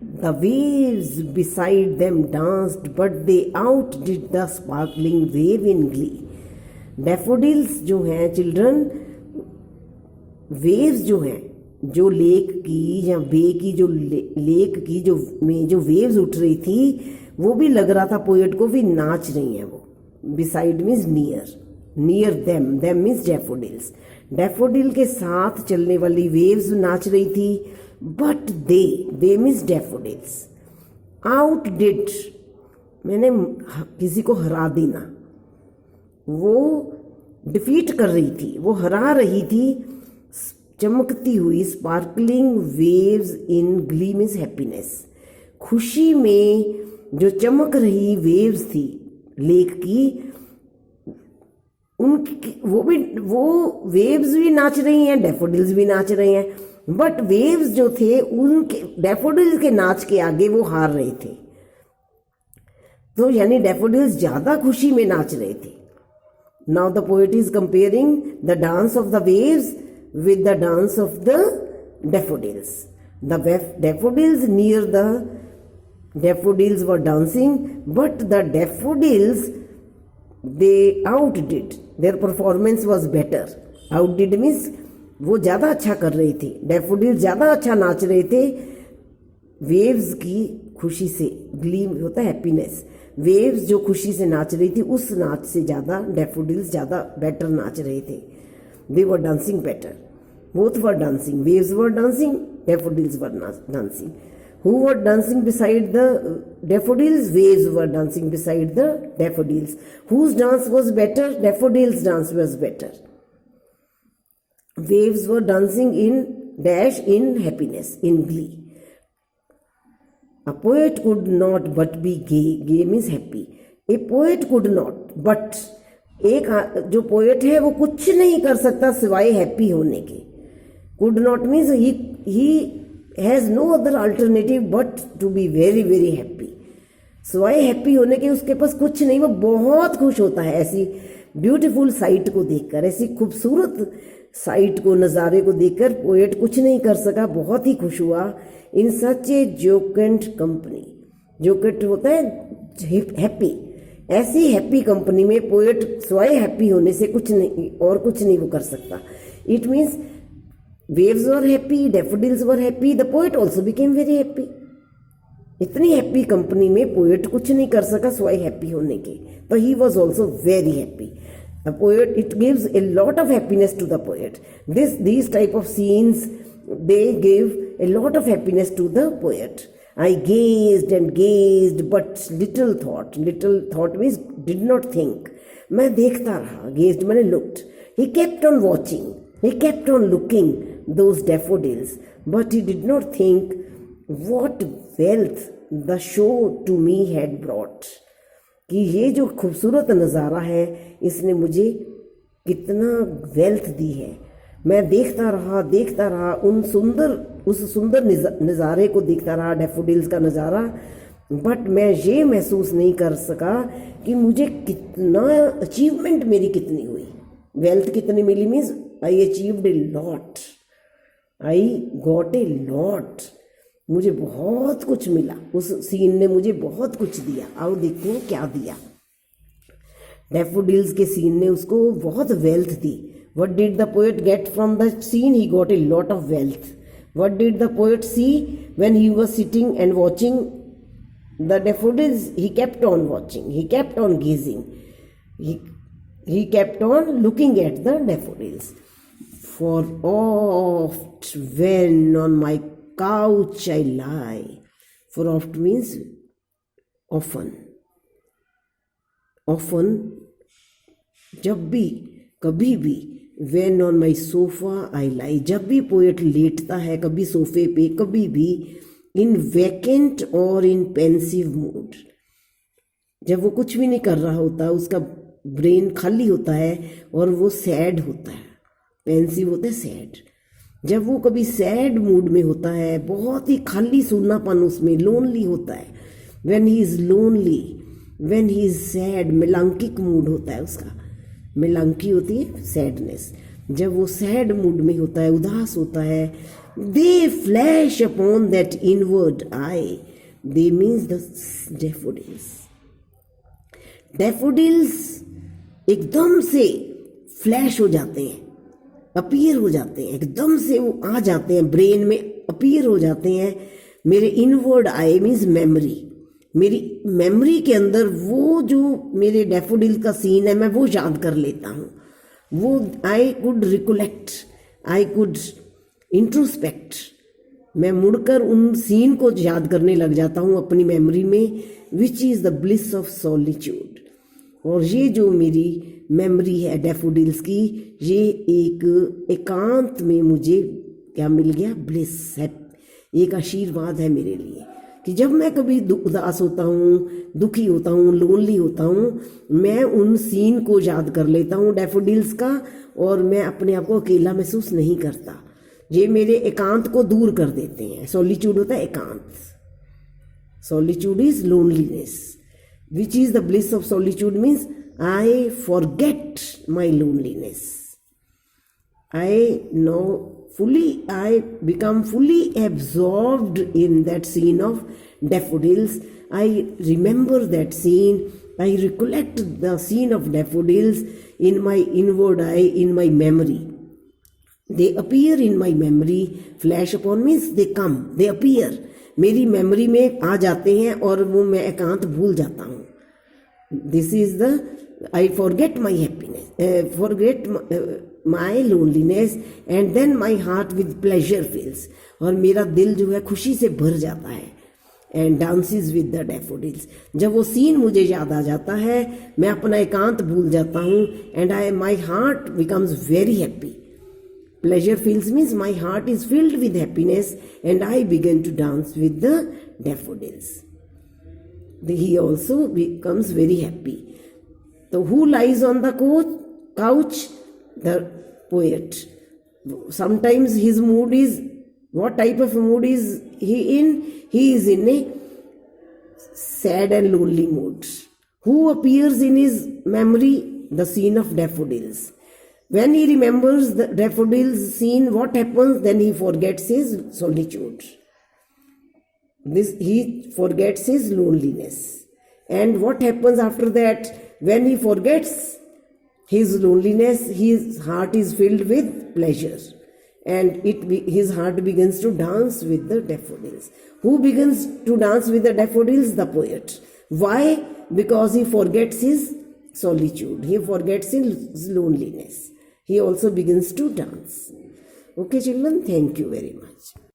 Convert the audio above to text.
The waves beside them danced, but they outdid the sparkling wave in glee. Daffodils जो हैं children, waves जो हैं, जो lake की या बे की, जो लेक की जो में जो वेव्स उठ रही थी, वो भी लग रहा था पोएट को भी नाच रही हैं वो. Beside means near, near them, them means daffodils. Daffodil के साथ चलने वाली वेव्स नाच रही थी. But they means daffodils out did, मैंने किसी को हरा देना, वो डिफीट कर रही थी, वो हरा रही थी चमकती हुई sparkling waves in Glee means happiness. खुशी में जो चमक रही वेव्स थी लेक की, उनकी वो वेव्स भी नाच रही हैं, डैफोडिल्स भी नाच रहे हैं. बट वेव्स जो थे उनके डैफोडिल्स के नाच के आगे वो हार रहे थे. तो यानी डैफोडिल्स ज्यादा खुशी में नाच रहे थे. Now the poet is comparing the dance of the waves with the dance of the daffodils. The daffodils near the daffodils were dancing, but the daffodils, they outdid, their performance was better. Outdid means वो ज़्यादा अच्छा कर रहे थे, daffodil ज़्यादा अच्छा नाच रहे थे वेव्स की खुशी से. ग्लीम होता है हैप्पीनेस. वेव्स जो खुशी से नाच रही थी, उस नाच से ज़्यादा डैफोडिल्स ज़्यादा बेटर नाच रहे थे. They were dancing better. Both were dancing. Waves were dancing. Daffodils were dancing. Who were dancing beside the daffodils? Waves were dancing beside the daffodils. Whose dance was better? Daffodils' dance was better. Waves were dancing in dash in happiness, in glee. A poet could not but be gay. Gay means happy. A poet could not but, एक जो poet है वो कुछ नहीं कर सकता सिवाय happy होने के. Could not means he has no other alternative but to be very very happy. सिवाय हैप्पी होने के उसके पास कुछ नहीं, वो बहुत खुश होता है ऐसी ब्यूटीफुल साइट को देखकर, ऐसी खूबसूरत साइट को, नज़ारे को देखकर पोएट कुछ नहीं कर सका, बहुत ही खुश हुआ. इन सच ए जोकेंट कंपनी, जोकेंट होता है हैप्पी, ऐसी हैप्पी कंपनी में पोएट स्वयं हैप्पी होने से कुछ नहीं और कुछ नहीं वो कर सकता. It means waves were happy, daffodils were happy, the poet also became very happy. इतनी हैप्पी कंपनी में पोएट कुछ नहीं कर सका स्वयं हैप्पी होने के, तो he was also very happy. The poet, it gives a lot of happiness to the poet. These type of scenes, they give a lot of happiness to the poet. I gazed and gazed, but little thought. Little thought means did not think. मैं देखता रहा, gazed मैंने looked. He kept on watching. He kept on looking those daffodils, but he did not think what wealth the show to me had brought. कि ये जो खूबसूरत नज़ारा है, इसने मुझे कितना वेल्थ दी है. मैं देखता रहा उस सुंदर नज़ारे को देखता रहा, डैफोडिल्स का नज़ारा. बट मैं ये महसूस नहीं कर सका कि मुझे कितना अचीवमेंट मेरी कितनी हुई, वेल्थ कितनी मिली. Means I achieved a lot, I got a lot. मुझे बहुत कुछ मिला, उस सीन ने मुझे बहुत कुछ दिया. आओ देखते हैं क्या दिया. डैफोडिल्स के सीन ने उसको बहुत wealth the. What did the poet get from the scene? He got a lot of wealth. What did the poet see when he was sitting and watching the daffodils? He kept on watching. He kept on gazing. He kept on looking at the daffodils. For oft when on my couch I lie. For oft means often. Often, जब भी, कभी भी. When on my sofa I lie, जब भी poet लेटता है कभी सोफे पे, कभी भी, in vacant और in pensive mood, जब वो कुछ भी नहीं कर रहा होता, उसका ब्रेन खाली होता है और वो सैड होता है. पेंसिव होता है सैड. जब वो कभी सैड मूड में होता है, बहुत ही खाली सूनापन उसमें, लोनली होता है. when he is lonely, when he is sad, melancholic mood होता है उसका. मेलांकी होती है सैडनेस. जब वो सैड मूड में होता है, उदास होता है, they flash upon that inward eye. They means the daffodils. Daffodils एकदम से फ्लैश हो जाते हैं, अपीयर हो जाते हैं, एकदम से वो आ जाते हैं, ब्रेन में अपीयर हो जाते हैं. मेरे इनवर्ड आई मीन्स मेमोरी, मेरी मेमोरी के अंदर वो जो मेरे डैफोडिल का सीन है मैं वो याद कर लेता हूँ. वो I could recollect, I could introspect. मैं मुड़कर उन सीन को याद करने लग जाता हूँ अपनी मेमोरी में. Which is the bliss of solitude. और ये जो मेरी मेमोरी है डैफोडिल्स की, ये एक एकांत में मुझे क्या मिल गया, ब्लिस है, एक आशीर्वाद है मेरे लिए. कि जब मैं कभी उदास होता हूँ, दुखी होता हूँ, लोनली होता हूँ, मैं उन सीन को याद कर लेता हूँ डैफोडिल्स का, और मैं अपने आप को अकेला महसूस नहीं करता. ये मेरे एकांत को दूर कर देते हैं. सॉलिट्यूड होता है एकांत. Solitude is loneliness. Which is the bliss of solitude means I forget my loneliness. I know fully, I become fully absorbed in that scene of daffodils. I remember that scene. I recollect the scene of daffodils in my inward eye, in my memory. They appear in my memory. Flash upon means they come, they appear. मेरी memory में आ जाते हैं और वो मैं एकांत भूल जाता हूँ. This is the I forget my happiness, forget my loneliness, and then my heart with pleasure fills. और मेरा दिल जो है खुशी से भर जाता है. And dances with the daffodils. जब वो सीन मुझे याद आ जाता है, मैं अपना एकांत भूल जाता हूँ. And my heart becomes very happy. Pleasure fills means my heart is filled with happiness, and I begin to dance with the daffodils. He also becomes very happy. So who lies on the couch? The poet. Sometimes his mood is, what type of mood is he in? He is in a sad and lonely mood. Who appears in his memory? The scene of daffodils. When he remembers the daffodils scene, what happens? Then he forgets his solitude. He forgets his loneliness. And what happens after that? When he forgets his loneliness, his heart is filled with pleasure. And his heart begins to dance with the daffodils. Who begins to dance with the daffodils? The poet. Why? Because he forgets his solitude. He forgets his loneliness. He also begins to dance. Okay, children, thank you very much.